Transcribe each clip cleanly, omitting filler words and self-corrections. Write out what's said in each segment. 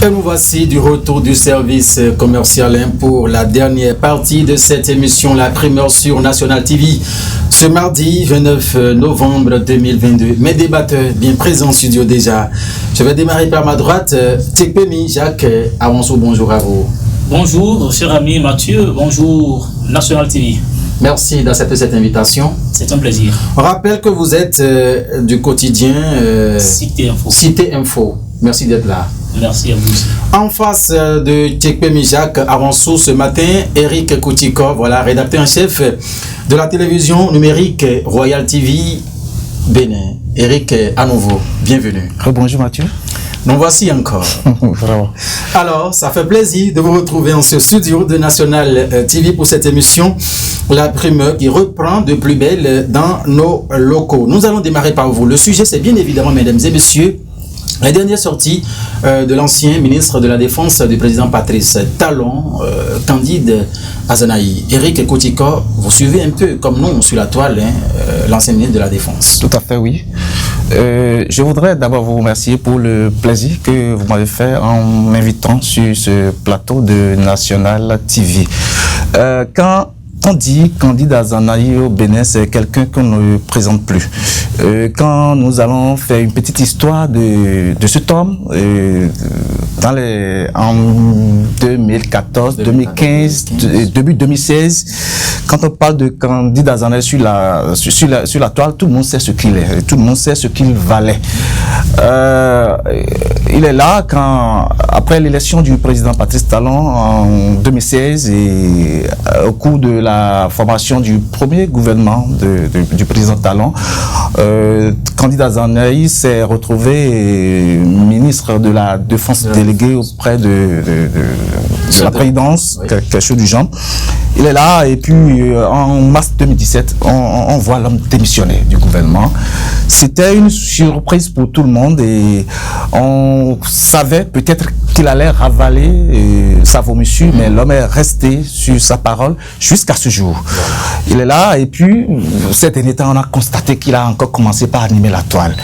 Et nous voici du retour du service commercial pour la dernière partie de cette émission, la primeur sur National TV. Ce mardi 29 novembre 2022, mes débatteurs bien présents en studio déjà. Je vais démarrer par ma droite, Tekpemi Jacques Awanso, bonjour à vous. Bonjour, cher ami Mathieu, bonjour National TV. Merci d'accepter cette invitation. C'est un plaisir. On rappelle que vous êtes du quotidien Cité Info. Cité Info. Merci d'être là. Merci à vous aussi. En face de Tekpemi Jacques Awanso ce matin, Eric Koutiko, voilà, rédacteur en chef de la télévision numérique Royal TV Bénin. Eric, à nouveau, bienvenue. Bonjour Mathieu. Nous voici encore. Vraiment. Alors, ça fait plaisir de vous retrouver en ce studio de National TV pour cette émission, la primeur qui reprend de plus belle dans nos locaux. Nous allons démarrer par vous. Le sujet, c'est bien évidemment, mesdames et messieurs, la dernière sortie de l'ancien ministre de la Défense du président Patrice Talon, Candide Azanahi. Eric Koutiko, vous suivez un peu comme nous sur la toile l'ancien ministre de la Défense. Tout à fait, oui. Je voudrais d'abord vous remercier pour le plaisir que vous m'avez fait en m'invitant sur ce plateau de National TV. Quand on dit Candide Azanahi au Bénin, c'est quelqu'un qu'on ne présente plus. Quand nous allons faire une petite histoire de cet homme, en 2014, 2015, début 2016, quand on parle de Candide Azanahi sur la toile, tout le monde sait ce qu'il est, tout le monde sait ce qu'il valait. Il est là après l'élection du président Patrice Talon en 2016 et au cours de la formation du premier gouvernement du président Talon, Candide Azanahi s'est retrouvé ministre de la Défense délégué auprès de la présidence, quelque chose du genre. Il est là et puis en mars 2017, on voit l'homme démissionner du gouvernement. C'était une surprise pour tout le monde et on savait peut-être qu'il allait ravaler sa vomissure, mais l'homme est resté sur sa parole jusqu'à ce jour. Il est là et puis ces derniers temps, on a constaté qu'il a encore commencé par animer la toile.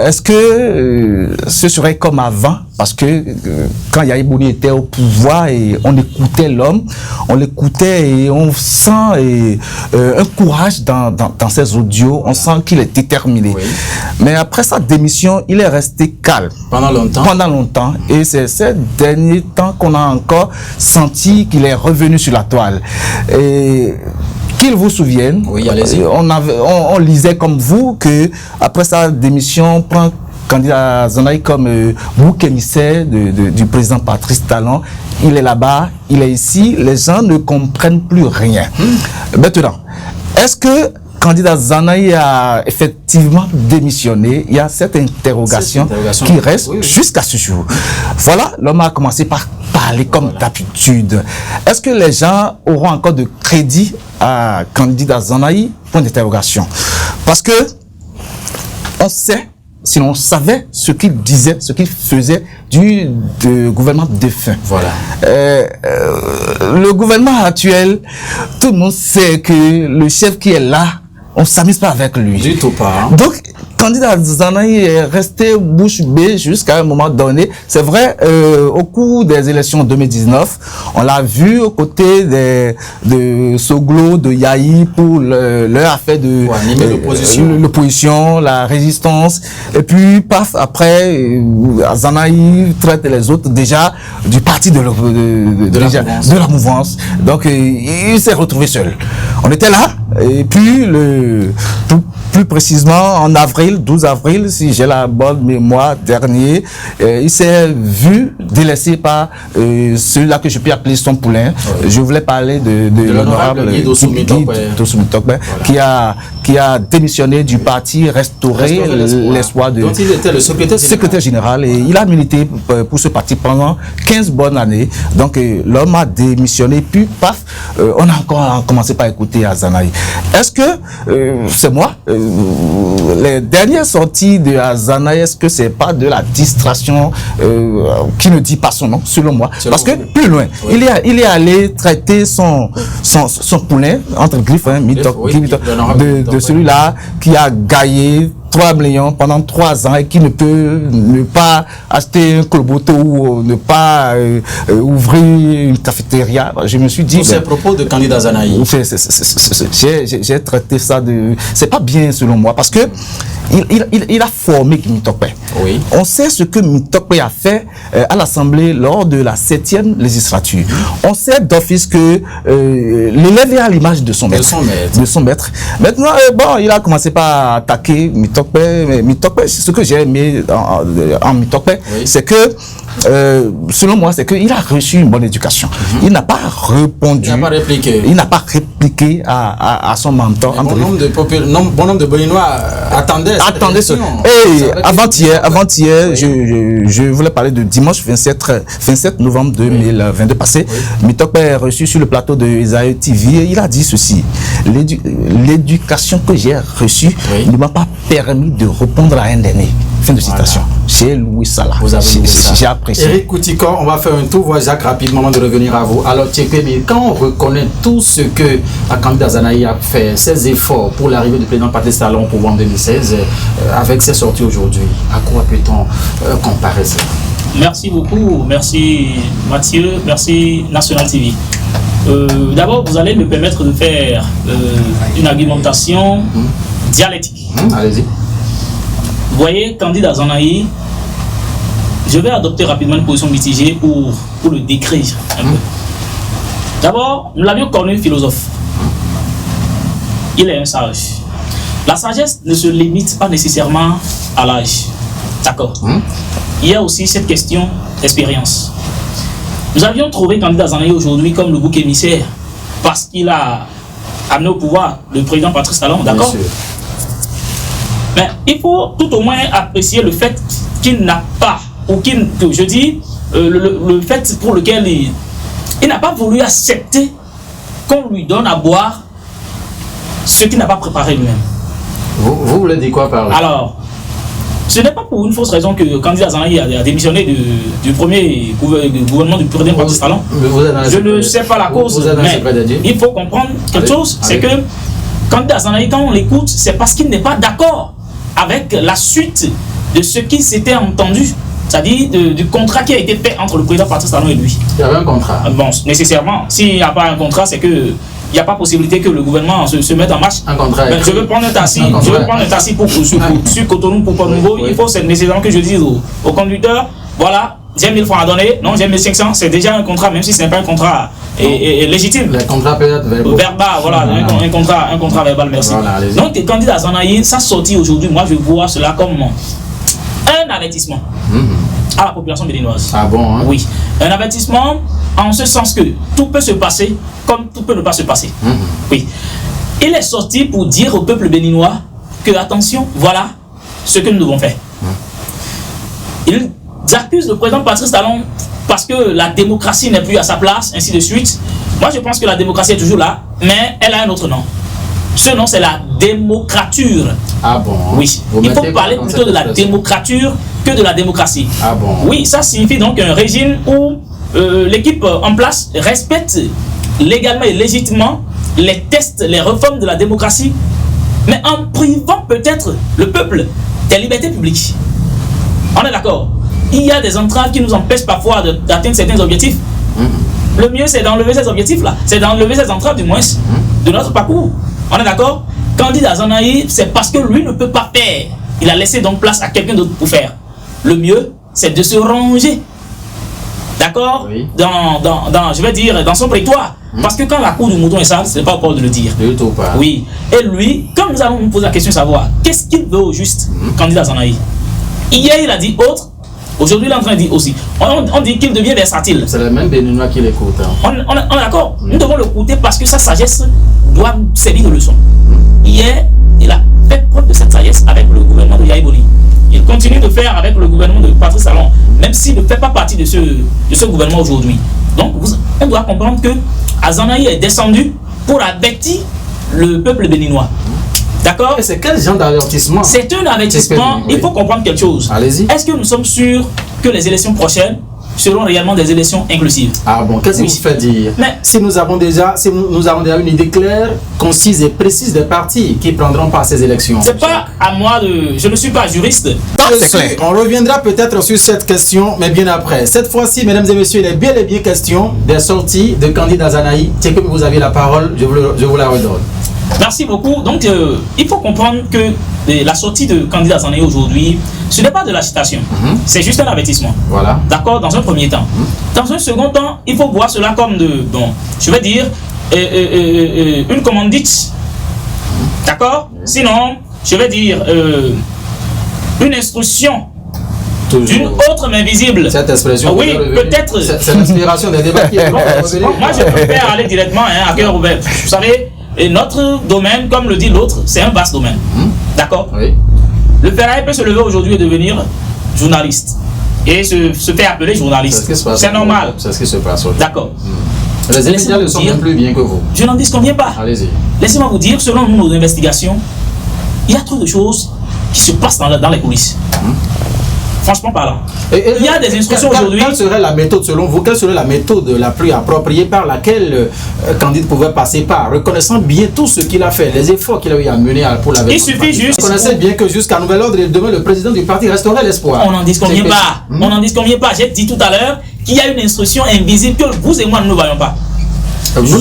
Est-ce que ce serait comme avant? Parce que quand Yahya Bouni était au pouvoir et on écoutait l'homme, on l'écoutait et on sent un courage dans ses audios, on sent qu'il est déterminé. Oui. Mais après sa démission, il est resté calme. Pendant longtemps. Pendant longtemps. Et c'est ces derniers temps qu'on a encore senti qu'il est revenu sur la toile. Et qu'il vous souvienne, oui, allez-y. On lisait comme vous que après sa démission, on prend Candide Azanahi comme bouc émissaire du président Patrice Talon. Il est là-bas, il est ici, les gens ne comprennent plus rien. Maintenant, est-ce que Candide Azanahi a effectivement démissionné? Il y a cette interrogation qui reste jusqu'à ce jour. Voilà, l'homme a commencé par parler comme d'habitude. Est-ce que les gens auront encore de crédit à Candide Azanahi? Point d'interrogation. Parce que on sait, si on savait ce qu'il disait, ce qu'il faisait du gouvernement défunt. Voilà. Le gouvernement actuel, tout le monde sait que le chef qui est là, on ne s'amuse pas avec lui. Du tout pas. Hein. Donc, Candide Azanahi est resté bouche bée jusqu'à un moment donné. C'est vrai, au cours des élections 2019, on l'a vu aux côtés de Soglo, de Yahi pour leur affaire de l'opposition, la résistance. Et puis, paf, après, Azanahi traite les autres déjà du parti de la mouvance. Donc, il s'est retrouvé seul. On était là, et puis plus précisément en avril, 12 avril, si j'ai la bonne mémoire, dernier, il s'est vu délaissé par celui-là que je peux appeler son poulain. Oui. Je voulais parler de l'honorable Guy Dossou-Mitokbe, voilà. qui a démissionné du parti Restaurer l'espoir de... Donc il était le secrétaire général. Et il a milité pour ce parti pendant 15 bonnes années. Donc l'homme a démissionné, puis paf, on a encore commencé par écouter Azanahi. Est-ce que, c'est moi, les dernières sorties de Azanahi, est-ce que c'est pas de la distraction qui ne dit pas son nom, selon moi? Parce que plus loin, oui. il est allé traiter son poulain, entre griffes, de celui-là qui a gaillé 3 millions pendant 3 ans et qui ne peut ne pas acheter un cloboto ou ne pas ouvrir une cafétéria. Je me suis dit... Tous ces propos de candidat Zanaï. J'ai traité ça de... C'est pas bien selon moi parce que il a formé Mitokpe. Oui. On sait ce que Mitokpe a fait à l'Assemblée lors de la 7e législature. On sait d'office que l'élève est à l'image de son maître. Maintenant, bon, il a commencé par attaquer Mitokpe. Mais Mitokpe, ce que j'ai aimé en Mitokpe, oui, c'est que, selon moi, c'est qu'il a reçu une bonne éducation. Il n'a pas répondu. Il n'a pas répliqué à son mentor. Bon nombre de Béninois attendaient ce... Avant-hier, je voulais parler de dimanche 27 novembre 2022 passé. Oui. Mitokpe est reçu sur le plateau de Isaïe TV et il a dit ceci: l'éducation que j'ai reçue, oui, ne m'a pas permis de répondre à un dernier. Fin de citation. J'ai loué ça là. J'ai apprécié. Eric Koutikor, on va faire un tour, voir Jacques rapidement avant de revenir à vous. Alors, Tchekwe, quand on reconnaît tout ce que la candidat Zanaï a fait, ses efforts pour l'arrivée du président Patrice Talon au pouvoir en 2016, avec ses sorties aujourd'hui, à quoi peut-on comparer ça? Merci beaucoup, merci Mathieu, merci National TV. D'abord, vous allez me permettre de faire une argumentation dialectique. Allez-y. Vous voyez, candidat Zanaï, je vais adopter rapidement une position mitigée pour le décrire un peu. D'abord, nous l'avions connu philosophe. Il est un sage. La sagesse ne se limite pas nécessairement à l'âge. D'accord. Il y a aussi cette question d'expérience. Nous avions trouvé candidat Zanaï aujourd'hui comme le bouc émissaire parce qu'il a amené au pouvoir le président Patrice Talon, d'accord? Mais il faut tout au moins apprécier le fait qu'il n'a pas, ou qu'il, je dis, le fait pour lequel il n'a pas voulu accepter qu'on lui donne à boire ce qu'il n'a pas préparé lui-même. Vous voulez dire quoi par là? Alors, ce n'est pas pour une fausse raison que le candidat Zanaï a démissionné du premier gouvernement du président Patrice Talon. Je ne sais pas la cause, mais il faut comprendre quelque chose, c'est que candidat Zanaï, quand on l'écoute, c'est parce qu'il n'est pas d'accord avec la suite de ce qui s'était entendu, c'est-à-dire du contrat qui a été fait entre le président Patrice Talon et lui. Il y avait un contrat. Bon, nécessairement, s'il n'y a pas un contrat, c'est que il n'y a pas possibilité que le gouvernement se mette en marche. Un contrat. Je veux prendre un taxi, sur Cotonou pour Port-Nouveau. Oui. Il faut nécessairement que je dise au conducteur, voilà, j'ai 1000 francs à donner, non, j'ai 1500, c'est déjà un contrat, même si ce n'est pas un contrat légitime. Le contrat peut être verbal, voilà, un contrat verbal, merci. Voilà, donc, le candidat Zanaï, sa sortie aujourd'hui, moi je vois cela comme un avertissement à la population béninoise. Ah bon, hein? Oui, un avertissement en ce sens que tout peut se passer comme tout peut ne pas se passer. Oui, il est sorti pour dire au peuple béninois que, attention, voilà ce que nous devons faire. Il accuse le président Patrice Talon parce que la démocratie n'est plus à sa place, ainsi de suite. Moi, je pense que la démocratie est toujours là, mais elle a un autre nom. Ce nom, c'est la démocrature. Ah bon? Oui. Il faut parler plutôt de la démocrature que de la démocratie. Ah bon? Oui, ça signifie donc un régime où l'équipe en place respecte légalement et légitimement les tests, les réformes de la démocratie, mais en privant peut-être le peuple des libertés publiques. On est d'accord? Il y a des entraves qui nous empêchent parfois d'atteindre certains objectifs. Le mieux, c'est d'enlever ces objectifs-là. C'est d'enlever ces entraves, du moins, de notre parcours. On est d'accord? Candidat Zanaï, c'est parce que lui ne peut pas faire. Il a laissé donc place à quelqu'un d'autre pour faire. Le mieux, c'est de se ranger. D'accord? Oui. Je vais dire, dans son prétoire. Parce que quand la cour du mouton est sale, ce n'est pas au port de le dire. Du tout pas. Oui. Et lui, comme nous allons nous poser la question de savoir, qu'est-ce qu'il veut au juste, candidat Zanaï? Hier, il a dit autre. Aujourd'hui, il est en train de dire aussi. On dit qu'il devient versatile. C'est le même Béninois qui l'écoute. Hein. On est d'accord. Nous devons l'écouter parce que sa sagesse doit nous servir de leçon. Hier, il a fait preuve de cette sagesse avec le gouvernement de Yahya Boni. Il continue de faire avec le gouvernement de Patrice Talon, même s'il ne fait pas partie de ce gouvernement aujourd'hui. Donc, on doit comprendre que Zanaï est descendu pour avertir le peuple béninois. D'accord? Et c'est quel genre d'avertissement? C'est un avertissement. Il faut comprendre quelque chose. Allez-y. Est-ce que nous sommes sûrs que les élections prochaines seront réellement des élections inclusives. Ah bon, qu'est-ce qui vous fait dire? Mais si nous avons déjà une idée claire, concise et précise des partis qui prendront part à ces élections. C'est pas à moi de... Je ne suis pas juriste. On reviendra peut-être sur cette question, mais bien après. Cette fois-ci, mesdames et messieurs, il est bel et bien question des sorties de candidats Zanaï. C'est comme vous avez la parole, je vous la redonne. Merci beaucoup. Donc, il faut comprendre que la sortie de candidats Zanaï aujourd'hui, ce n'est pas de l'agitation. C'est juste un avertissement. Voilà. D'accord, dans un premier temps. Dans un second temps, il faut voir cela comme je vais dire, une commandite. D'accord. Sinon, je vais dire une instruction d'une autre main visible. Cette expression. Oui, peut-être. C'est l'inspiration des débats qui est moi, je préfère aller directement à cœur ouvert. Vous savez, et notre domaine, comme le dit l'autre, c'est un vaste domaine. D'accord. Oui. Le ferraille peut se lever aujourd'hui et devenir journaliste. Et se faire appeler journaliste. C'est normal. C'est ce qui se passe aujourd'hui. D'accord. Les médias ne sont bien plus bien que vous. Je n'en disconviens pas. Allez-y. Laissez-moi vous dire, selon nos investigations, il y a trop de choses qui se passent dans les coulisses. Franchement parlant. Il y a des instructions aujourd'hui. Quelle serait la méthode selon vous? Quelle serait la méthode la plus appropriée par laquelle Candide pouvait passer par, reconnaissant bien tout ce qu'il a fait, les efforts qu'il a eu à mener pour la. Il suffit juste. Vous connaissez bien que jusqu'à nouvel ordre, demain, le président du parti resterait l'espoir. On n'en disconvient pas. On n'en disconvient pas. J'ai dit tout à l'heure qu'il y a une instruction invisible que vous et moi nous ne voyons pas. Nous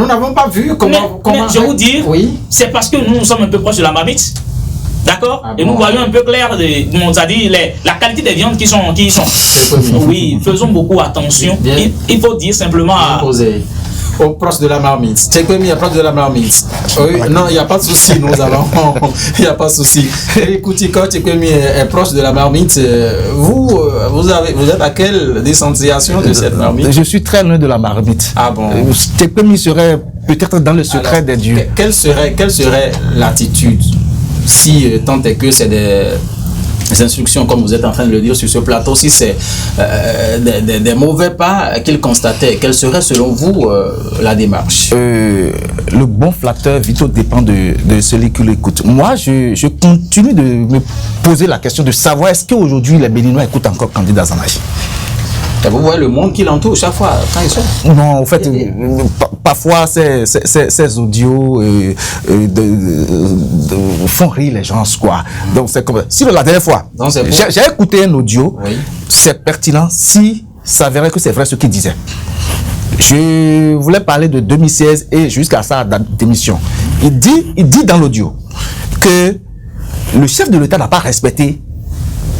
n'avons pas vu comment. Mais je vous dis, oui. C'est parce que nous sommes un peu proches de la marmite. D'accord. Ah et bon, nous voyons un peu clair la qualité des viandes qui sont. Oui, faisons beaucoup attention. Il faut dire simplement au proche de la marmite. C'est comme il y a proche de la marmite. Oui, non, il n'y a pas de souci, nous allons. Il n'y a pas de souci. Écoutez, quand c'est comme il est proche de la marmite, vous êtes à quelle distanciation de cette marmite? Je suis très loin de la marmite. Ah bon? C'est comme il serait peut-être dans le secret des dieux. Quelle serait l'attitude? Si tant est que c'est des instructions, comme vous êtes en train de le dire sur ce plateau, si c'est des mauvais pas qu'il constatait, quelle serait selon vous la démarche? Le bon flatteur, vite dépend de celui qui l'écoute. Moi, je continue de me poser la question de savoir est-ce qu'aujourd'hui les Béninois écoutent encore Candide Zanaï. Vous voyez le monde qui l'entoure chaque fois quand ils sont. Non, en fait, parfois ces audios font rire les gens, quoi. Donc c'est comme si la dernière fois, j'ai écouté un audio, oui. C'est pertinent si ça s'avérait que c'est vrai ce qu'il disait. Je voulais parler de 2016 et jusqu'à sa démission. Il dit dans l'audio que le chef de l'État n'a pas respecté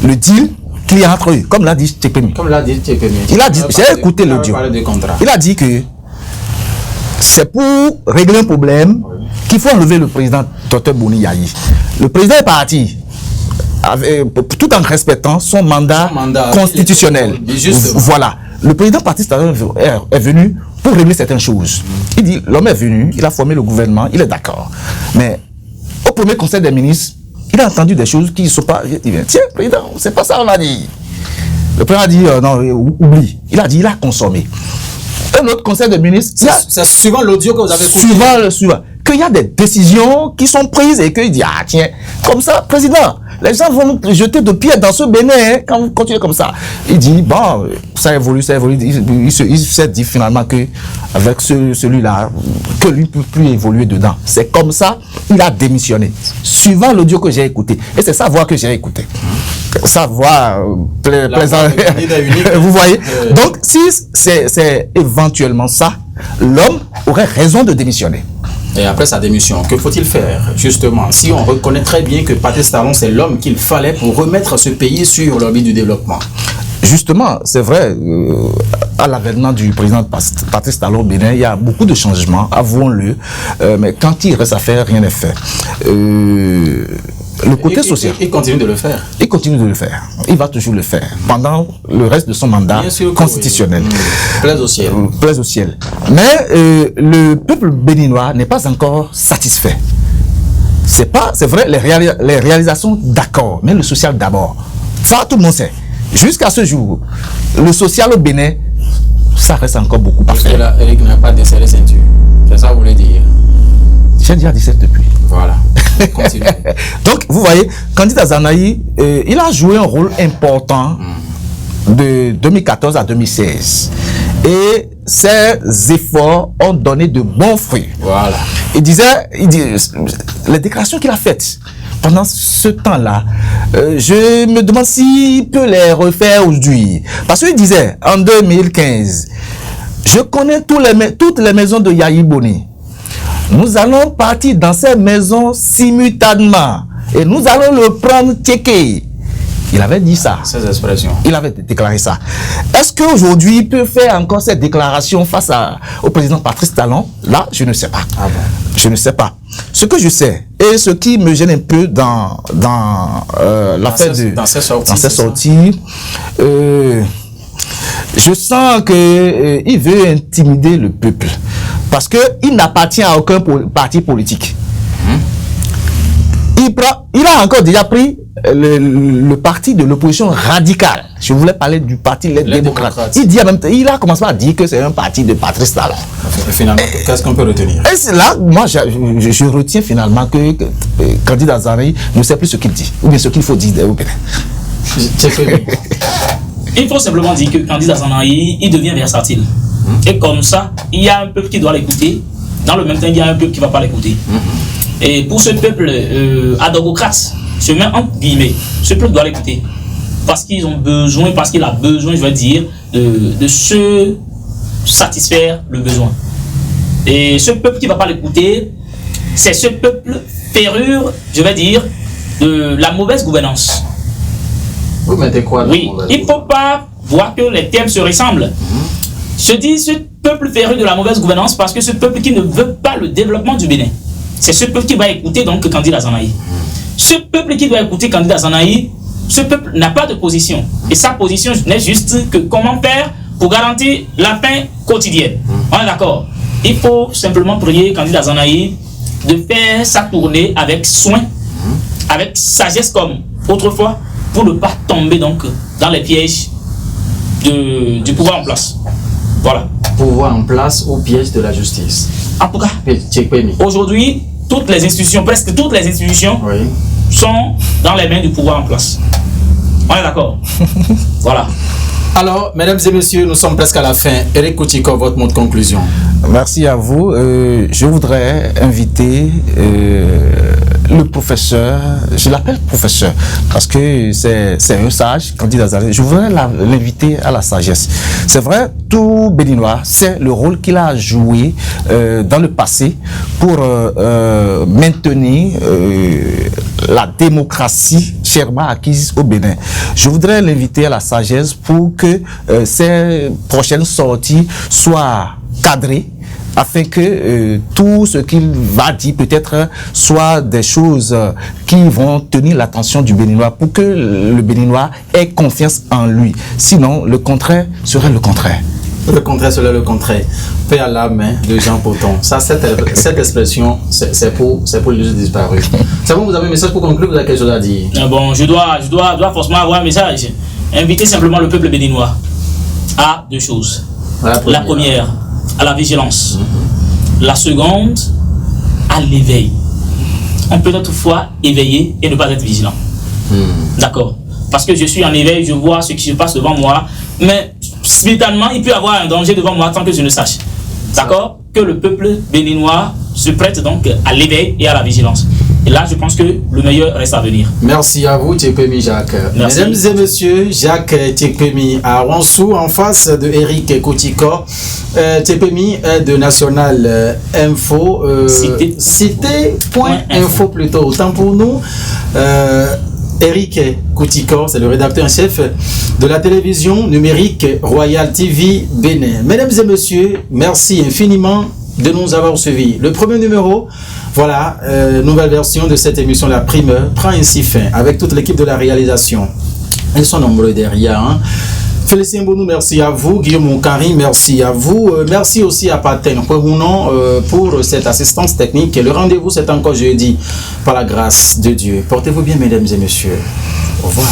le deal qu'il y a entre eux, comme l'a dit Tchekpemi. Il a dit, j'ai écouté l'audio. Il a dit que c'est pour régler un problème qu'il faut enlever le président Dr Boni Yayi. Le président est parti tout en respectant son mandat constitutionnel. Voilà. Le président Patrice Talon est venu pour régler certaines choses. Il dit, l'homme est venu, il a formé le gouvernement, il est d'accord. Mais au premier conseil des ministres, il a entendu des choses qui ne sont pas... Il dit, tiens, président, c'est pas ça on a dit. Le président a dit, non, oublie. Il a dit, il a consommé. Un autre conseil de ministres... C'est suivant l'audio que vous avez écouté. Suivant. Qu'il y a des décisions qui sont prises et qu'il dit, ah tiens, comme ça, président, les gens vont nous jeter de pieds dans ce Bénin hein, quand vous continuez comme ça. Il dit, bon, ça évolue. Il s'est dit finalement que avec celui-là, que lui ne peut plus évoluer dedans. C'est comme ça, il a démissionné. Suivant l'audio que j'ai écouté. Et c'est sa voix que j'ai écoutée. Sa voix plaisante. Vous voyez? Donc, si c'est éventuellement ça, l'homme aurait raison de démissionner. Et après sa démission, que faut-il faire, justement, si on reconnaît très bien que Patrice Talon, c'est l'homme qu'il fallait pour remettre ce pays sur l'orbite du développement? Justement, c'est vrai, à l'avènement du président Patrice Talon au Bénin, il y a beaucoup de changements, avouons-le, mais quand il reste à faire, rien n'est fait. Le côté social. Il continue de le faire. Il continue de le faire. Il va toujours le faire pendant le reste de son mandat constitutionnel. Oui. Plaise au ciel. Plaise au ciel. Mais le peuple béninois n'est pas encore satisfait. C'est vrai, les réalisations d'accord, mais le social d'abord. Ça, tout le monde sait. Jusqu'à ce jour, le social au Bénin, ça reste encore beaucoup à faire. Là, Eric n'a pas desserré ceinture. C'est ça que vous voulez dire? J'ai déjà 17 depuis. Voilà. Continue. Donc, vous voyez, Candide Zanaï, il a joué un rôle important de 2014 à 2016. Et ces efforts ont donné de bons fruits. Voilà. Il dit, les déclarations qu'il a faites pendant ce temps-là, je me demande s'il peut les refaire aujourd'hui. Parce qu'il disait, en 2015, je connais toutes les maisons de Yahi Boni. Nous allons partir dans ces maisons simultanément. Et nous allons le prendre tchéké. Il avait dit ça. Ces expressions. Il avait déclaré ça. Est-ce qu'aujourd'hui, il peut faire encore cette déclaration face au président Patrice Talon? Là, je ne sais pas. Ah bon? Je ne sais pas. Ce que je sais, et ce qui me gêne un peu dans l'affaire dans ces sorties, je sens qu'il veut intimider le peuple. Parce qu'il n'appartient à aucun parti politique. Il a encore déjà pris le parti de l'opposition radicale. Je voulais parler du parti Les Démocrates. Il a commencé à dire que c'est un parti de Patrice Talon. Finalement, qu'est-ce qu'on peut retenir? Et c'est là, moi, je retiens finalement que candidat Zanaï ne sait plus ce qu'il dit, ou bien ce qu'il faut dire au Bénin. Il faut simplement dire que candidat Zanaï, il devient versatile. Et comme ça, il y a un peuple qui doit l'écouter. Dans le même temps, il y a un peuple qui ne va pas l'écouter. Et pour ce peuple adogocrate, je mets entre guillemets, ce peuple doit l'écouter. Parce qu'ils ont besoin, parce qu'il a besoin, je vais dire, de se satisfaire le besoin. Et ce peuple qui ne va pas l'écouter, c'est ce peuple férure, je vais dire, de la mauvaise gouvernance. Vous mettez quoi dans oui, il ne faut pas voir que les thèmes se ressemblent. Je dis ce peuple féru de la mauvaise gouvernance parce que ce peuple qui ne veut pas le développement du Bénin, c'est ce peuple qui va écouter donc candidat Zanaï. Ce peuple qui doit écouter candidat Zanaï, ce peuple n'a pas de position. Et sa position n'est juste que comment faire pour garantir la paix quotidienne. On est d'accord? Il faut simplement prier candidat Zanaï de faire sa tournée avec soin, avec sagesse comme autrefois, pour ne pas tomber donc dans les pièges du pouvoir en place. Voilà. Pouvoir en place au piège de la justice. En tout cas, aujourd'hui, toutes les institutions, presque toutes les institutions, oui, sont dans les mains du pouvoir en place. On est d'accord? Voilà. Alors, mesdames et messieurs, nous sommes presque à la fin. Eric Koutiko, votre mot de conclusion. Merci à vous. Je voudrais inviter le professeur, je l'appelle professeur parce que c'est un sage, candidat Zanaï. Je voudrais l'inviter à la sagesse. C'est vrai, tout Béninois sait le rôle qu'il a joué dans le passé pour maintenir la démocratie chèrement acquise au Bénin. Je voudrais l'inviter à la sagesse pour que ces prochaines sorties soient cadrées, afin que tout ce qu'il va dire peut-être soit des choses qui vont tenir l'attention du Béninois pour que le Béninois ait confiance en lui. Sinon, le contraire serait le contraire. Le contraire serait le contraire. Paix à la main de Jean Poton. Ça, cette expression, c'est pour les disparus. C'est bon, vous avez un message pour conclure, vous avez quelque chose à dire? Bon, je dois forcément avoir un message. Inviter simplement le peuple béninois à deux choses. La première, à la vigilance. La seconde, à l'éveil. On peut toutefois éveiller et ne pas être vigilant. D'accord? Parce que je suis en éveil, je vois ce qui se passe devant moi, mais simultanément, il peut y avoir un danger devant moi tant que je ne sache. D'accord? Que le peuple béninois se prête donc à l'éveil et à la vigilance. Et là, je pense que le meilleur reste à venir. Merci à vous, Tchekpemi Jacques. Merci. Mesdames et messieurs, Jacques Tchekpemi à Ronsou, en face de Eric Koutiko. Tchekpemi de National Info. Cité.info plutôt. Autant pour nous. Eric Koutiko, c'est le rédacteur en chef de la télévision numérique Royal TV Bénin. Mesdames et messieurs, merci infiniment de nous avoir suivis. Le premier numéro, voilà, nouvelle version de cette émission, la primeur, prend ainsi fin avec toute l'équipe de la réalisation. Ils sont nombreux derrière. Hein. Félicien Bonou, merci à vous. Guillaume Moukari, merci à vous. Merci aussi à Paten pour cette assistance technique. Le rendez-vous, c'est encore jeudi, par la grâce de Dieu. Portez-vous bien, mesdames et messieurs. Au revoir.